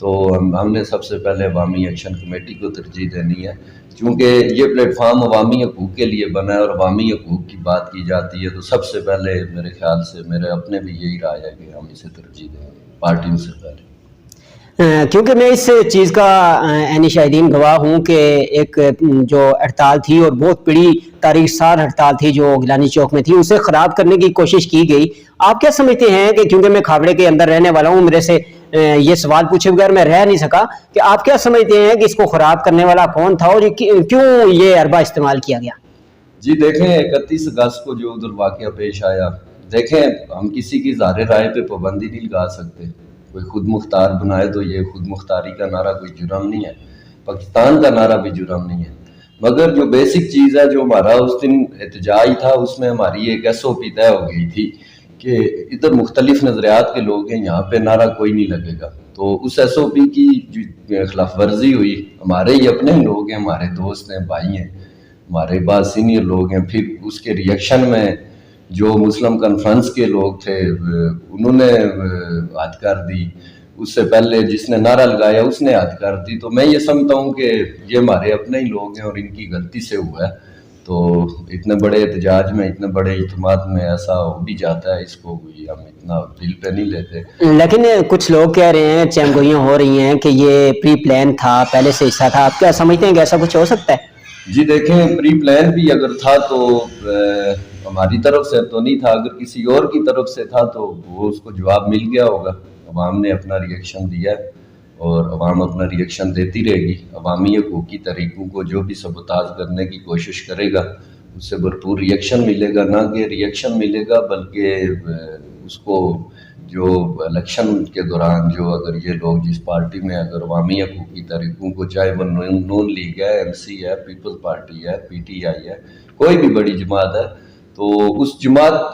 تو ہم نے سب سے پہلے عوامی ایکشن کمیٹی کو ترجیح دینی ہے، چونکہ یہ پلیٹ فارم عوامی حقوق کے لیے بنا ہے اور عوامی حقوق کی بات کی جاتی ہے، تو سب سے پہلے میرے خیال سے میرے اپنے بھی یہی رائے ہے کہ ہم اسے ترجیح دیں گے پارٹیوں سے پہلے۔ کیونکہ میں اس چیز کا عینی شاہدین گواہ ہوں کہ ایک جو ہڑتال تھی اور بہت بڑی تاریخ سار ہڑتال تھی جو گیلانی چوک میں تھی، اسے خراب کرنے کی کوشش کی گئی۔ آپ کیا سمجھتے ہیں کہ کیونکہ میں کھاوڑے کے اندر رہنے والا ہوں، میرے سے یہ سوال پوچھے بغیر میں رہ نہیں سکا کہ آپ کیا سمجھتے ہیں کہ اس کو خراب کرنے والا کون تھا اور کیوں یہ حربہ استعمال کیا گیا؟ جی دیکھیں 31 اگست کو جو ادھر واقعہ پیش آیا، دیکھیں ہم کسی کی ظاہر رائے پہ پابندی نہیں لگا سکتے، کوئی خود مختار بنائے تو یہ خود مختاری کا نعرہ کوئی جرم نہیں ہے، پاکستان کا نعرہ بھی جرم نہیں ہے، مگر جو بیسک چیز ہے جو ہمارا اس دن احتجاج تھا اس میں ہماری ایک SOP طے ہو گئی تھی کہ ادھر مختلف نظریات کے لوگ ہیں، یہاں پہ نعرہ کوئی نہیں لگے گا، تو اس SOP کی جو خلاف ورزی ہوئی، ہمارے ہی اپنے لوگ ہیں، ہمارے دوست ہیں، بھائی ہیں، ہمارے بعض سینئر لوگ ہیں، پھر اس کے ریئیکشن میں جو مسلم کانفرنس کے لوگ تھے انہوں نے حد کر دی، اس سے پہلے جس نے نعرہ لگایا اس نے حد کر دی، تو میں یہ سمجھتا ہوں کہ یہ ہمارے اپنے ہی لوگ ہیں اور ان کی غلطی سے ہوا ہے، تو اتنے بڑے احتجاج میں اتنے بڑے اجتماعات میں ایسا ہو بھی جاتا ہے، اس کو کوئی ہم اتنا دل پہ نہیں لیتے۔ لیکن کچھ لوگ کہہ رہے ہیں، چہمگوئیاں ہو رہی ہیں کہ یہ پری پلان تھا، پہلے سے حصہ تھا، آپ کیا سمجھتے ہیں کہ ایسا کچھ ہو سکتا ہے؟ جی دیکھیں پری پلان بھی اگر تھا تو ہماری طرف سے تو نہیں تھا، اگر کسی اور کی طرف سے تھا تو وہ اس کو جواب مل گیا ہوگا، عوام نے اپنا ریئیکشن دیا ہے اور عوام اپنا ریئیکشن دیتی رہے گی، عوامی حقوقی طریقوں کو جو بھی سبوتاژ کرنے کی کوشش کرے گا اس سے بھرپور ریئیکشن ملے گا، نہ کہ ریئیکشن ملے گا بلکہ اس کو جو الیکشن کے دوران جو اگر یہ لوگ جس پارٹی میں اگر عوامی حقوقی طریقوں کو، چاہے وہ نون لیگ ہے، MC ہے، پیپلز پارٹی ہے، PTI ہے، کوئی بھی بڑی جماعت ہے، تو اس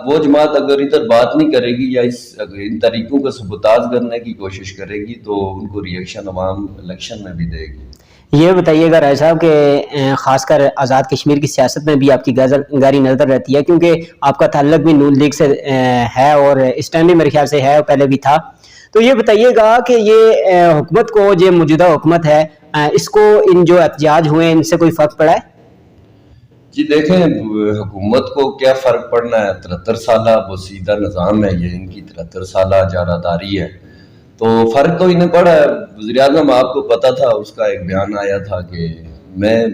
وہ جماعت اگر ادھر بات نہیں کرے گی یا ان طریقوں کو سبوتاژ کرنے کی کوشش کرے گی تو ان کو ریئیکشن عوام الیکشن میں بھی دے گی۔ یہ بتائیے گا رائے صاحب کہ خاص کر آزاد کشمیر کی سیاست میں بھی آپ کی گہری نظر رہتی ہے، کیونکہ آپ کا تعلق بھی نون لیگ سے ہے اور اس ٹائم بھی میرے خیال سے ہے اور پہلے بھی تھا، تو یہ بتائیے گا کہ یہ حکومت کو، جو موجودہ حکومت ہے، اس کو ان جو احتجاج ہوئے ان سے کوئی فرق پڑا ہے؟ جی دیکھیں حکومت کو کیا فرق پڑنا ہے، 73 سالہ بوسیدہ نظام ہے یہ، ان کی 73 سالہ اجارہ ہے، تو فرق تو انہیں پڑا ہے۔ وزیر اعظم آپ کو پتا تھا، اس کا ایک بیان آیا تھا کہ میں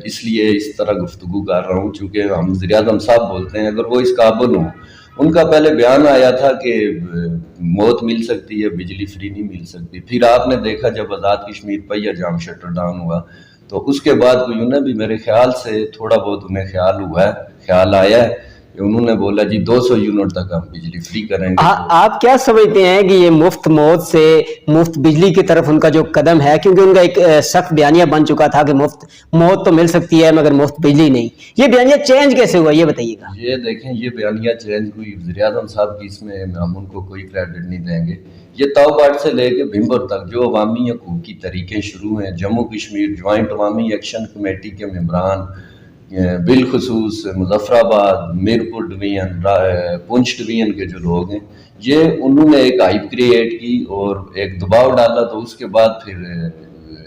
اس لیے اس طرح گفتگو کر رہا ہوں چونکہ ہم وزیر اعظم صاحب بولتے ہیں اگر وہ اس قابل ہوں، ان کا پہلے بیان آیا تھا کہ موت مل سکتی ہے، بجلی فری نہیں مل سکتی، پھر آپ نے دیکھا جب آزاد کشمیر پہیہ جام شٹر ڈاؤن ہوا تو اس کے بعد کوئی انہیں بھی میرے خیال سے تھوڑا بہت انہیں خیال آیا ہے کہ انہوں نے بولا جی 200 یونٹ تک ہم بجلی فری کریں گے۔ آپ کیا سمجھتے ہیں کہ یہ مفت موت سے مفت بجلی کی طرف ان کا جو قدم ہے، کیونکہ ان کا ایک سخت بیانیہ بن چکا تھا کہ مفت موت تو مل سکتی ہے مگر مفت بجلی نہیں، یہ بیانیہ چینج کیسے ہوا یہ بتائیے گا؟ یہ دیکھیں یہ بیانیہ چینج ہوئی، وزیر اعظم صاحب کی اس میں ہم ان کو کوئی کریڈٹ نہیں دیں گے، یہ تاؤ سے لے کے بھمبر تک جو عوامی حقوقی طریقے شروع ہیں، جموں کشمیر جوائنٹ عوامی ایکشن کمیٹی کے ممبران بالخصوص مظفر آباد، میرپور ڈویژن، پونچھ ڈویژن کے جو لوگ ہیں، یہ انہوں نے ایک ہائپ کریٹ کی اور ایک دباؤ ڈالا، تو اس کے بعد پھر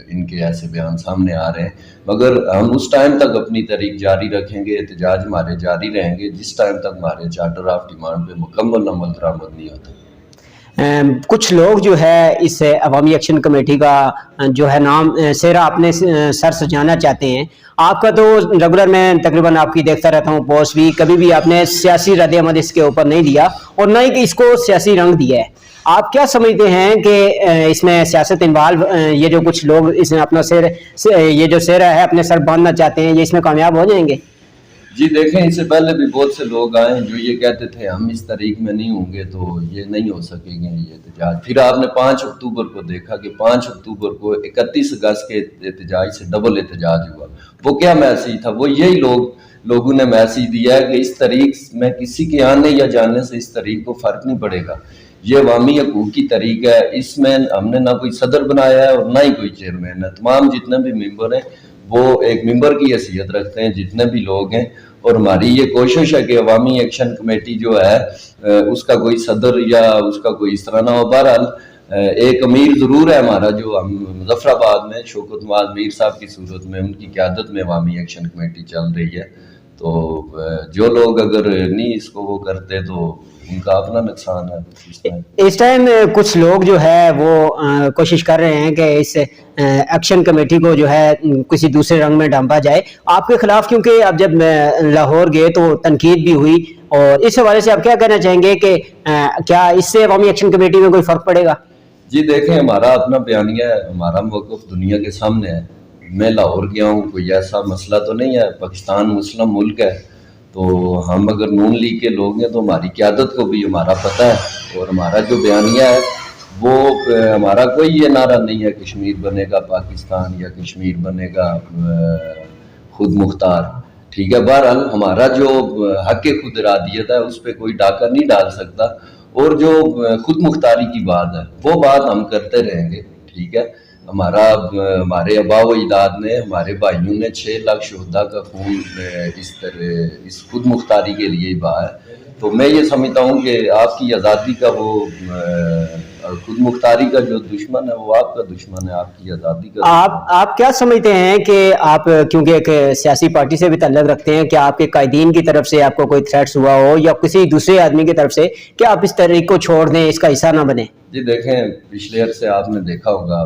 ان کے ایسے بیان سامنے آ رہے ہیں، مگر ہم اس ٹائم تک اپنی تحریک جاری رکھیں گے، احتجاج ہمارے جاری رہیں گے جس ٹائم تک ہمارے چارٹر آف ڈیمانڈ پہ مکمل عمل درآمد نہیں ہوتا۔ کچھ لوگ جو ہے اس عوامی ایکشن کمیٹی کا جو ہے نام سہرا اپنے سر سجانا چاہتے ہیں، آپ کا تو ریگولر میں تقریباً آپ کی دیکھتا رہتا ہوں پوسٹ بھی، کبھی بھی آپ نے سیاسی رد عمل اس کے اوپر نہیں دیا اور نہ ہی اس کو سیاسی رنگ دیا ہے، آپ کیا سمجھتے ہیں کہ اس میں سیاست انوالو، یہ جو کچھ لوگ اس میں اپنا یہ جو سہرا ہے اپنے سر باندھنا چاہتے ہیں، یہ اس میں کامیاب ہو جائیں گے؟ جی دیکھیں اس سے پہلے بھی بہت سے لوگ آئے ہیں جو یہ کہتے تھے ہم اس طریق میں نہیں ہوں گے تو یہ نہیں ہو سکیں گے یہ احتجاج، پھر آپ نے 5 اکتوبر کو دیکھا کہ 5 اکتوبر کو 31 اگست کے احتجاج سے ڈبل احتجاج ہوا، وہ کیا میسیج تھا؟ وہ یہی لوگوں نے میسیج دیا ہے کہ اس طریق میں کسی کے آنے یا جانے سے اس طریق کو فرق نہیں پڑے گا، یہ عوامی حقوق کی طریق ہے، اس میں ہم نے نہ کوئی صدر بنایا ہے اور نہ ہی کوئی چیئرمین ہے، تمام جتنے بھی ممبر ہیں وہ ایک ممبر کی حیثیت رکھتے ہیں جتنے بھی لوگ ہیں، اور ہماری یہ کوشش ہے کہ عوامی ایکشن کمیٹی جو ہے اس کا کوئی صدر یا اس کا کوئی اس طرح نہ ہو، بہرحال ایک امیر ضرور ہے ہمارا جو ہم مظفر آباد میں شوکت نواز میر صاحب کی صورت میں ان کی قیادت میں عوامی ایکشن کمیٹی چل رہی ہے. تو جو لوگ اگر نہیں اس کو وہ کرتے تو ان کا اپنا نقصان ہے. اس ٹائم کچھ لوگ جو ہے وہ کوشش کر رہے ہیں کہ اس ایکشن کمیٹی کو جو ہے کسی دوسرے رنگ میں ڈھانپا جائے آپ کے خلاف, کیونکہ اب جب لاہور گئے تو تنقید بھی ہوئی, اور اس حوالے سے آپ کیا کہنا چاہیں گے کہ کیا اس سے عوامی ایکشن کمیٹی میں کوئی فرق پڑے گا؟ جی دیکھیں, ہمارا اپنا بیانیہ ہے, ہمارا موقف دنیا کے سامنے ہے. میں لاہور گیا ہوں, کوئی ایسا مسئلہ تو نہیں ہے, پاکستان مسلم ملک ہے, تو ہم اگر نون لیگ کے لوگ ہیں تو ہماری قیادت کو بھی ہمارا پتہ ہے, اور ہمارا جو بیانیہ ہے وہ ہمارا کوئی یہ نعرہ نہیں ہے کشمیر بنے گا پاکستان یا کشمیر بنے گا خود مختار. ٹھیک ہے, بہرحال ہمارا جو حق خود ارادیت ہے اس پہ کوئی ڈاکہ نہیں ڈال سکتا, اور جو خود مختاری کی بات ہے وہ بات ہم کرتے رہیں گے. ٹھیک ہے, ہمارے آباء و اجداد نے, ہمارے بھائیوں نے 6 لاکھ شہداء کا خون اس خود مختاری کے لیے ہی بہا ہے. تو میں یہ سمجھتا ہوں کہ آپ کی آزادی کا وہ خود مختاری کا جو دشمن ہے وہ آپ کا دشمن ہے, آپ کی آزادی کا. آپ کیا سمجھتے ہیں کہ آپ کیونکہ ایک سیاسی پارٹی سے بھی تعلق رکھتے ہیں, کہ آپ کے قائدین کی طرف سے آپ کو کوئی تھریٹس ہوا ہو یا کسی دوسرے آدمی کی طرف سے کہ آپ اس تحریک کو چھوڑ دیں, اس کا حصہ نہ بنیں؟ جی دیکھیں, پچھلے عرصے آپ نے دیکھا ہوگا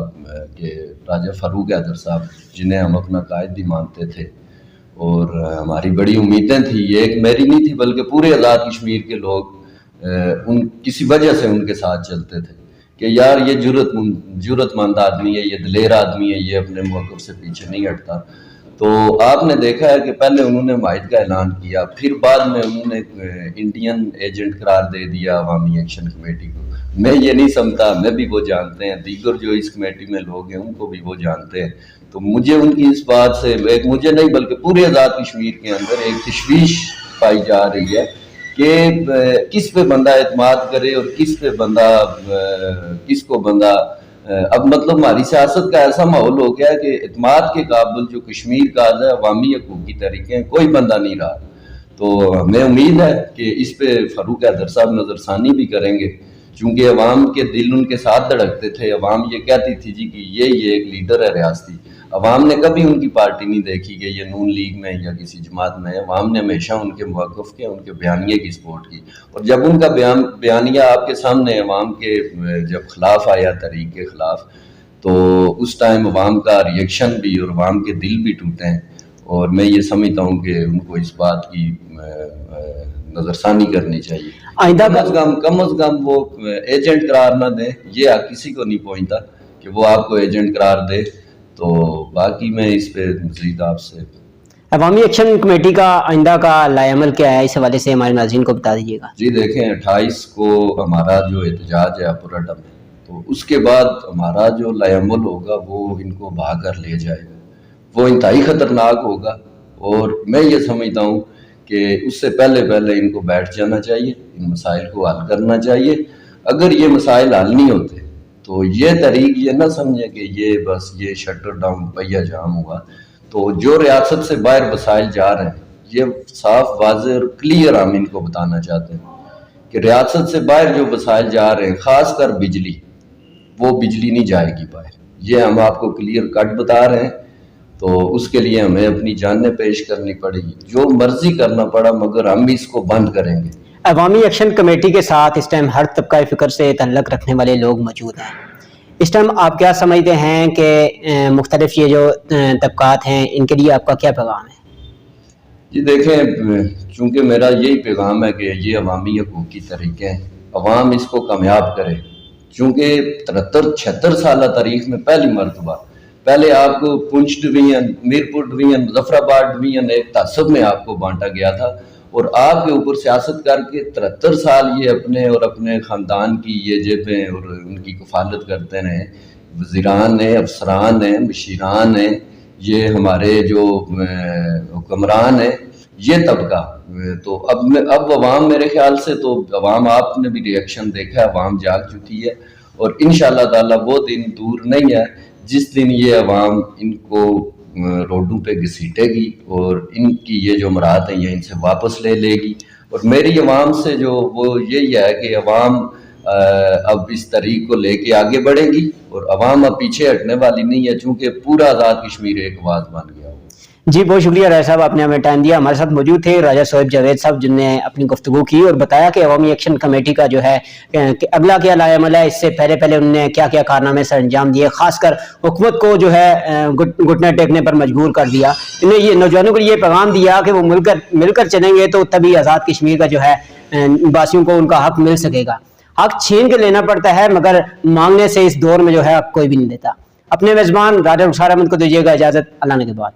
کہ راجہ فاروق حیدر صاحب جنہیں ہم اپنا قائد بھی مانتے تھے اور ہماری بڑی امیدیں تھیں, یہ ایک میری نہیں تھی بلکہ پورے آزاد کشمیر کے لوگ کسی وجہ سے ان کے ساتھ چلتے تھے کہ یار یہ جرت مند آدمی ہے, یہ دلیر آدمی ہے, یہ اپنے موقف سے پیچھے نہیں ہٹتا. تو آپ نے دیکھا ہے کہ پہلے انہوں نے معاہد کا اعلان کیا, پھر بعد میں انہوں نے انڈین ایجنٹ قرار دے دیا عوامی ایکشن کمیٹی کو. میں یہ نہیں سمجھتا, ہمیں بھی وہ جانتے ہیں, دیگر جو اس کمیٹی میں لوگ ہیں ان کو بھی وہ جانتے ہیں. تو مجھے ان کی اس بات سے, مجھے نہیں بلکہ پورے آزاد کشمیر کے اندر ایک تشویش پائی جا رہی ہے کہ کس پہ بندہ اعتماد کرے اور کس کو بندہ اب مطلب ہماری سیاست کا ایسا ماحول ہو گیا ہے کہ اعتماد کے قابل جو کشمیر کا ہے عوامی حقوقی طریقے ہیں کوئی بندہ نہیں رہا. تو ہمیں امید ہے کہ اس پہ فاروق حیدر صاحب نظر ثانی بھی کریں گے, چونکہ عوام کے دل ان کے ساتھ دھڑکتے تھے. عوام یہ کہتی تھی جی کہ یہ ایک لیڈر ہے ریاستی. عوام نے کبھی ان کی پارٹی نہیں دیکھی کہ یہ نون لیگ میں یا کسی جماعت میں ہے. عوام نے ہمیشہ ان کے موقف کے, ان کے بیانیے کی سپورٹ کی, اور جب ان کا بیانیہ آپ کے سامنے عوام کے جب خلاف آیا, تحریک کے خلاف, تو اس ٹائم عوام کا ریئیکشن بھی اور عوام کے دل بھی ٹوٹے ہیں. اور میں یہ سمجھتا ہوں کہ ان کو اس بات کی نظر ثانی کرنی چاہیے. کم از کم وہ ایجنٹ قرار نہ دیں, یہ کسی کو نہیں پہنچتا کہ وہ آپ کو ایجنٹ قرار دے. تو باقی میں اس پہ مزید آپ سے عوامی ایکشن کمیٹی کا آئندہ کا لائے عمل کیا ہے, اس حوالے سے ہمارے ناظرین کو بتا دیجیے گا. جی دیکھیں, 28 کو ہمارا جو احتجاج ہے اپورٹم میں, تو اس کے بعد ہمارا جو لائے عمل ہوگا وہ ان کو بہا کر لے جائے گا. وہ انتہائی خطرناک ہوگا, اور میں یہ سمجھتا ہوں کہ اس سے پہلے ان کو بیٹھ جانا چاہیے, ان مسائل کو حل کرنا چاہیے. اگر یہ مسائل حل نہیں ہوتے تو یہ تحریک یہ نہ سمجھے کہ یہ بس یہ شٹر ڈاؤن پہیا جام ہوا. تو جو ریاست سے باہر مسائل جا رہے ہیں, یہ صاف واضح اور کلیئر ہم ان کو بتانا چاہتے ہیں کہ ریاست سے باہر جو مسائل جا رہے ہیں, خاص کر بجلی, وہ بجلی نہیں جائے گی باہر. یہ ہم آپ کو کلیئر کٹ بتا رہے ہیں. تو اس کے لیے ہمیں اپنی جانیں پیش کرنی پڑے گی, جو مرضی کرنا پڑا, مگر ہم اس کو بند کریں گے. عوامی ایکشن کمیٹی کے ساتھ اس ٹائم ہر طبقہ فکر سے تعلق رکھنے والے لوگ موجود ہیں. اس ٹائم آپ کیا سمجھتے ہیں کہ مختلف یہ جو طبقات ہیں ان کے لیے آپ کا کیا پیغام ہے؟ جی دیکھیں, چونکہ میرا یہی پیغام ہے کہ یہ عوامی حقوقی طریقے ہیں, عوام اس کو کامیاب کرے. چونکہ 73-76 سالہ تاریخ میں پہلی مرتبہ, پہلے آپ کو پونچھ ڈویژن, میرپور ڈویژن, مظفر آباد ڈویژن ایک تعصب میں آپ کو بانٹا گیا تھا, اور آپ کے اوپر سیاست کر کے 73 سال یہ اپنے اور اپنے خاندان کی یہ جیبیں اور ان کی کفالت کرتے رہے. وزیران ہیں, افسران ہیں, مشیران ہیں, یہ ہمارے جو حکمران ہیں, یہ طبقہ. تو اب عوام, میرے خیال سے تو عوام, آپ نے بھی ریئیکشن دیکھا ہے, عوام جاگ چکی ہے, اور انشاءاللہ تعالی وہ دن دور نہیں ہے جس دن یہ عوام ان کو روڈوں پہ گھسیٹے گی اور ان کی یہ جو مراد ہیں یہ ان سے واپس لے گی. اور میری عوام سے جو وہ یہی ہے کہ عوام اب اس طریق کو لے کے آگے بڑھے گی اور عوام اب پیچھے ہٹنے والی نہیں ہے، چونکہ پورا آزاد کشمیر ایک آواز بن گیا ہو۔ جی بہت شکریہ راجہ صاحب، آپ نے ہمیں ٹائم دیا۔ ہمارے ساتھ موجود تھے راجہ صہیب جاوید صاحب، جن نے اپنی گفتگو کی اور بتایا کہ عوامی ایکشن کمیٹی کا جو ہے کہ اگلا کیا لائے عمل ہے، اس سے پہلے انہوں نے کیا کیا کارنامے سر انجام دیے، خاص کر حکومت کو جو ہے گھٹنے ٹیکنے پر مجبور کر دیا۔ انہیں یہ نوجوانوں کو یہ پیغام دیا کہ وہ مل کر چلیں گے تو تبھی آزاد کشمیر کا جو ہے باسیوں کو ان کا حق مل سکے گا۔ حق چھین کے لینا پڑتا ہے، مگر مانگنے سے اس دور میں جو ہے کوئی بھی نہیں دیتا۔ اپنے میزبان راجہ رخسار احمد کو دیجیے گا اجازت، اللہ نے کے بعد۔